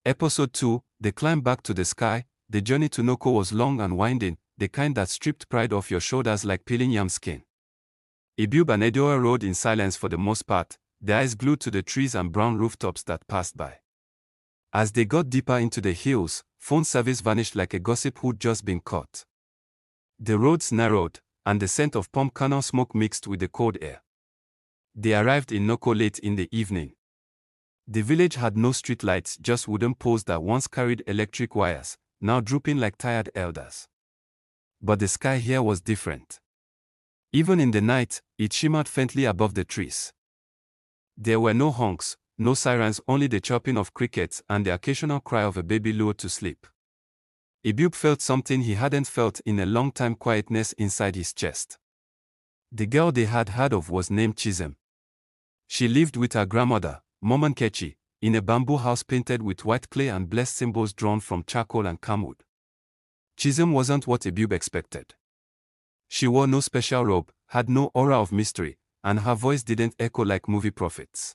Episode 2, The Climb Back to the Sky. The journey to Nnoko was long and winding, the kind that stripped pride off your shoulders like peeling yam skin. Ebube and Edora rode in silence for the most part, their eyes glued to the trees and brown rooftops that passed by. As they got deeper into the hills, phone service vanished like a gossip who'd just been caught. The roads narrowed, and the scent of palm kernel smoke mixed with the cold air. They arrived in Nnoko late in the evening. The village had no streetlights, just wooden poles that once carried electric wires, now drooping like tired elders. But the sky here was different. Even in the night, it shimmered faintly above the trees. There were no honks, no sirens, only the chirping of crickets and the occasional cry of a baby lured to sleep. Ebube felt something he hadn't felt in a long time, quietness inside his chest. The girl they had heard of was named Chisom. She lived with her grandmother, Mom Nkechi, in a bamboo house painted with white clay and blessed symbols drawn from charcoal and camwood. Chisom wasn't what Ebube expected. She wore no special robe, had no aura of mystery, and her voice didn't echo like movie prophets.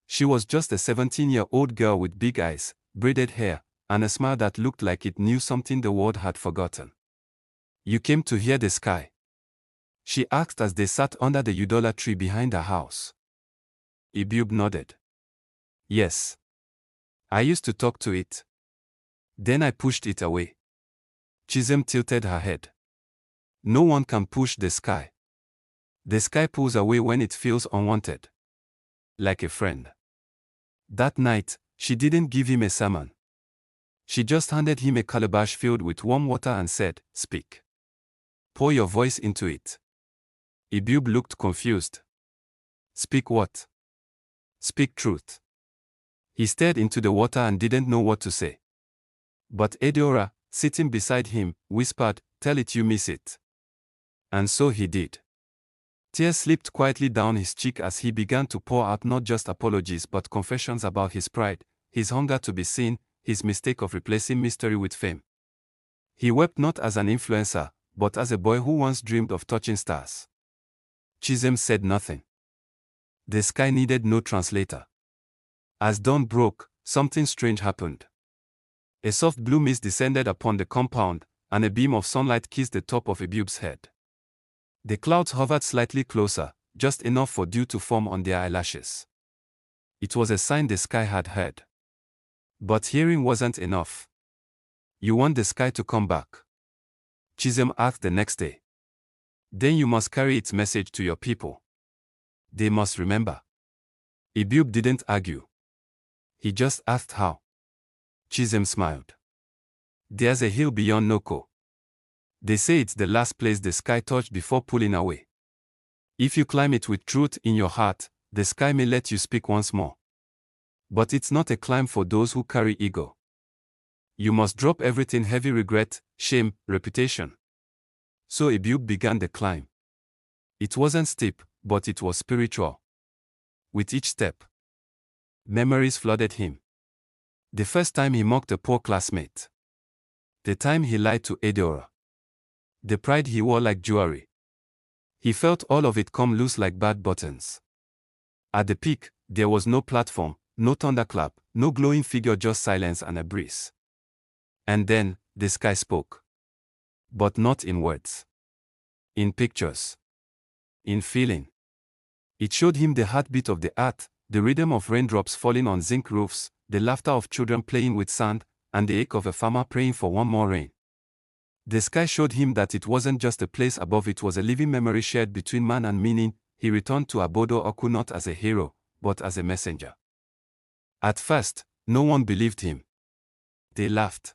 She was just a 17-year-old girl with big eyes, braided hair, and a smile that looked like it knew something the world had forgotten. "You came to hear the sky?" she asked as they sat under the Udola tree behind her house. Ebube nodded. "Yes. I used to talk to it. Then I pushed it away." Chisom tilted her head. "No one can push the sky. The sky pulls away when it feels unwanted. Like a friend." That night, she didn't give him a sermon. She just handed him a calabash filled with warm water and said, "Speak. Pour your voice into it." Ebube looked confused. "Speak what?" "Speak truth." He stared into the water and didn't know what to say. But Edora, sitting beside him, whispered, "Tell it you miss it." And so he did. Tears slipped quietly down his cheek as he began to pour out not just apologies but confessions about his pride, his hunger to be seen, his mistake of replacing mystery with fame. He wept not as an influencer, but as a boy who once dreamed of touching stars. Chisom said nothing. The sky needed no translator. As dawn broke, something strange happened. A soft blue mist descended upon the compound, and a beam of sunlight kissed the top of Ebube's head. The clouds hovered slightly closer, just enough for dew to form on their eyelashes. It was a sign the sky had heard. But hearing wasn't enough. "You want the sky to come back?" Chisom asked the next day. "Then you must carry its message to your people. They must remember." Ebube didn't argue. He just asked how. Chisom smiled. "There's a hill beyond Nnoko. They say it's the last place the sky touched before pulling away. If you climb it with truth in your heart, the sky may let you speak once more. But it's not a climb for those who carry ego. You must drop everything: heavy regret, shame, reputation." So Ebube began the climb. It wasn't steep, but it was spiritual. With each step, memories flooded him. The first time he mocked a poor classmate. The time he lied to Edora. The pride he wore like jewelry. He felt all of it come loose like bad buttons. At the peak, there was no platform, no thunderclap, no glowing figure, just silence and a breeze. And then, the sky spoke. But not in words. In pictures. In feeling. It showed him the heartbeat of the earth, the rhythm of raindrops falling on zinc roofs, the laughter of children playing with sand, and the ache of a farmer praying for one more rain. The sky showed him that it wasn't just a place above, it was a living memory shared between man and meaning. He returned to Abodo Oku not as a hero, but as a messenger. At first, no one believed him. They laughed.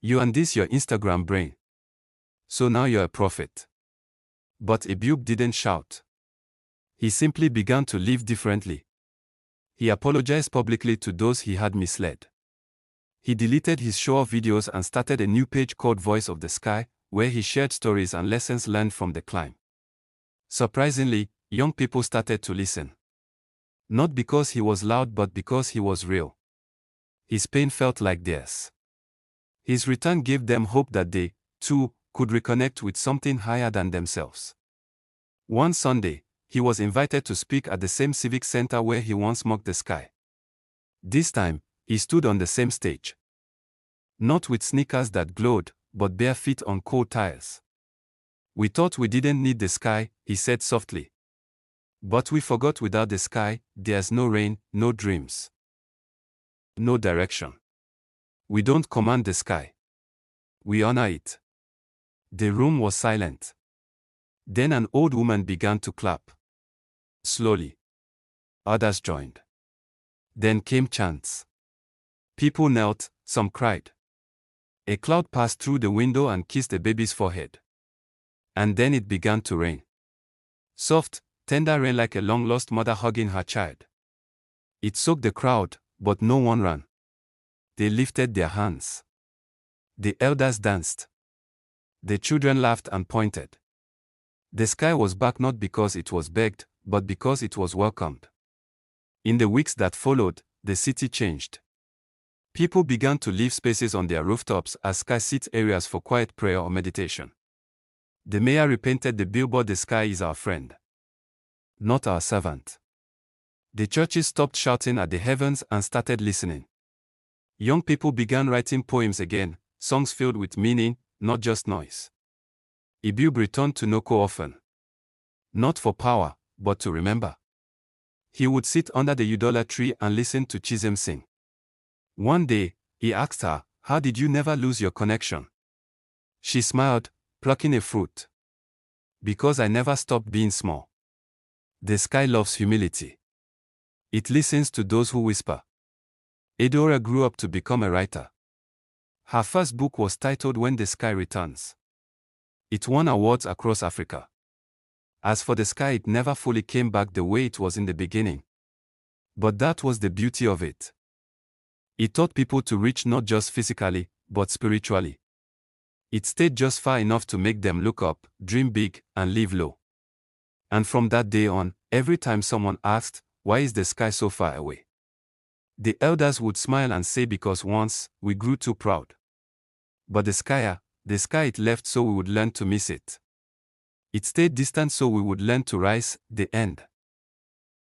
"You and this your Instagram brain. So now you're a prophet." But Ebube didn't shout. He simply began to live differently. He apologized publicly to those he had misled. He deleted his show-off videos and started a new page called Voice of the Sky, where he shared stories and lessons learned from the climb. Surprisingly, young people started to listen. Not because he was loud but because he was real. His pain felt like theirs. His return gave them hope that they, too, could reconnect with something higher than themselves. One Sunday, he was invited to speak at the same civic center where he once mocked the sky. This time, He stood on the same stage. Not with sneakers that glowed, but bare feet on cold tiles. We thought we didn't need the sky, he said softly. But we forgot without the sky, there's no rain, no dreams. No direction. We don't command the sky. We honor it. The room was silent. Then an old woman began to clap. Slowly. Others joined. Then came chants. People knelt, some cried. A cloud passed through the window and kissed the baby's forehead. And then it began to rain. Soft, tender rain like a long-lost mother hugging her child. It soaked the crowd, but no one ran. They lifted their hands. The elders danced. The children laughed and pointed. The sky was back not because it was begged, but because it was welcomed. In the weeks that followed, the city changed. People began to leave spaces on their rooftops as sky sit areas for quiet prayer or meditation. The mayor repainted the billboard "The sky is our friend, not our servant." The churches stopped shouting at the heavens and started listening. Young people began writing poems again, songs filled with meaning, not just noise. Ebube returned to Nnoko often. Not for power, but to remember. He would sit under the Udola tree and listen to Chisom sing. One day, he asked her, "How did you never lose your connection?" She smiled, plucking a fruit. "Because I never stopped being small." The sky loves humility. It listens to those who whisper. Edora grew up to become a writer. Her first book was titled "When the Sky Returns." It won awards across Africa. As for the sky, it never fully came back the way it was in the beginning. But that was the beauty of it. It taught people to reach not just physically, but spiritually. It stayed just far enough to make them look up, dream big, and live low. And from that day on, every time someone asked, "Why is the sky so far away?" the elders would smile and say, "Because once, we grew too proud." But the sky it left so we would learn to miss it. It stayed distant so we would learn to rise, the end.